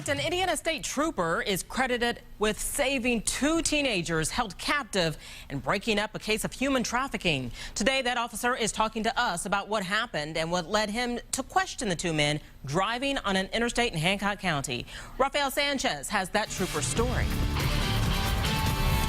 fact, an Indiana state trooper is credited with saving 2 teenagers held captive and breaking up a case of human trafficking. Today, that officer is talking to us about what happened and what led him to question the 2 men driving on an interstate in Hancock County. Rafael Sanchez has that trooper's story.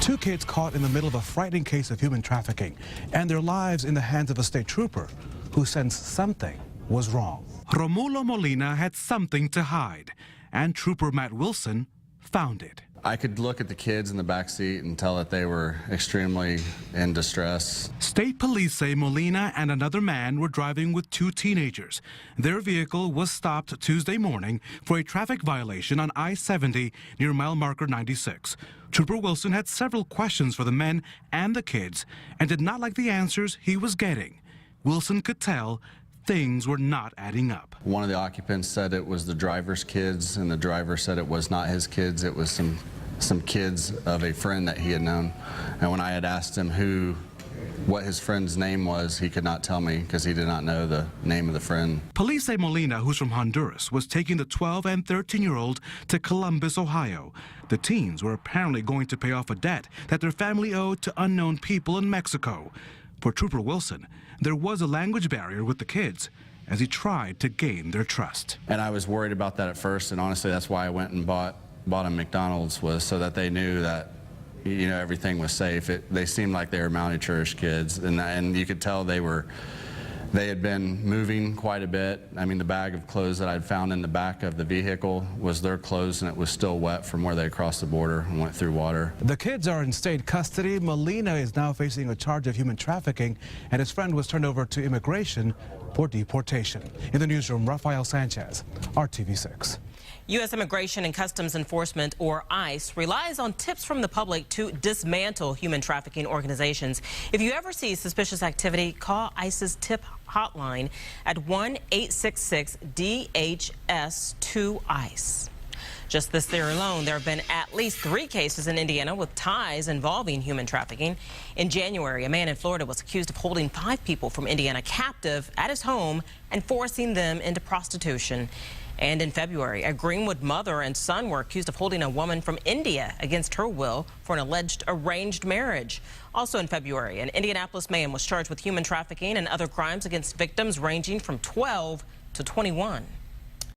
2 kids caught in the middle of a frightening case of human trafficking and their lives in the hands of a state trooper who sensed something was wrong. Romulo Molina had something to hide, and Trooper Matt Wilson found it. I could look at the kids in the back seat and tell that they were extremely in distress. State police say Molina and another man were driving with 2 teenagers. Their vehicle was stopped Tuesday morning for a traffic violation on I-70 near mile marker 96. Trooper Wilson had several questions for the men and the kids and did not like the answers he was getting. Wilson could tell things were not adding up. One of the occupants said it was the driver's kids, and the driver said it was not his kids. It was some kids of a friend that he had known. And when I had asked him what his friend's name was, he could not tell me because he did not know the name of the friend. Police say Molina, who's from Honduras, was taking the 12 and 13-year-old to Columbus, Ohio. The teens were apparently going to pay off a debt that their family owed to unknown people in Mexico. For Trooper Wilson, there was a language barrier with the kids as he tried to gain their trust. And I was worried about that at first, and honestly, that's why I went and bought a McDonald's, was so that they knew that, you know, everything was safe. They seemed like they were malnourished kids, and you could tell they had been moving quite a bit. I mean, the bag of clothes that I'd found in the back of the vehicle was their clothes, and it was still wet from where they crossed the border and went through water. The kids are in state custody. Molina is now facing a charge of human trafficking, and his friend was turned over to immigration for deportation. In the newsroom, Rafael Sanchez, RTV6. U.S. Immigration and Customs Enforcement, or ICE, relies on tips from the public to dismantle human trafficking organizations. If you ever see suspicious activity, call ICE's tip hotline at 1-866-DHS-2-ICE. Just this year alone, there have been at least 3 cases in Indiana with ties involving human trafficking. In January, a man in Florida was accused of holding 5 people from Indiana captive at his home and forcing them into prostitution. And in February, a Greenwood mother and son were accused of holding a woman from India against her will for an alleged arranged marriage. Also in February, an Indianapolis man was charged with human trafficking and other crimes against victims ranging from 12 to 21.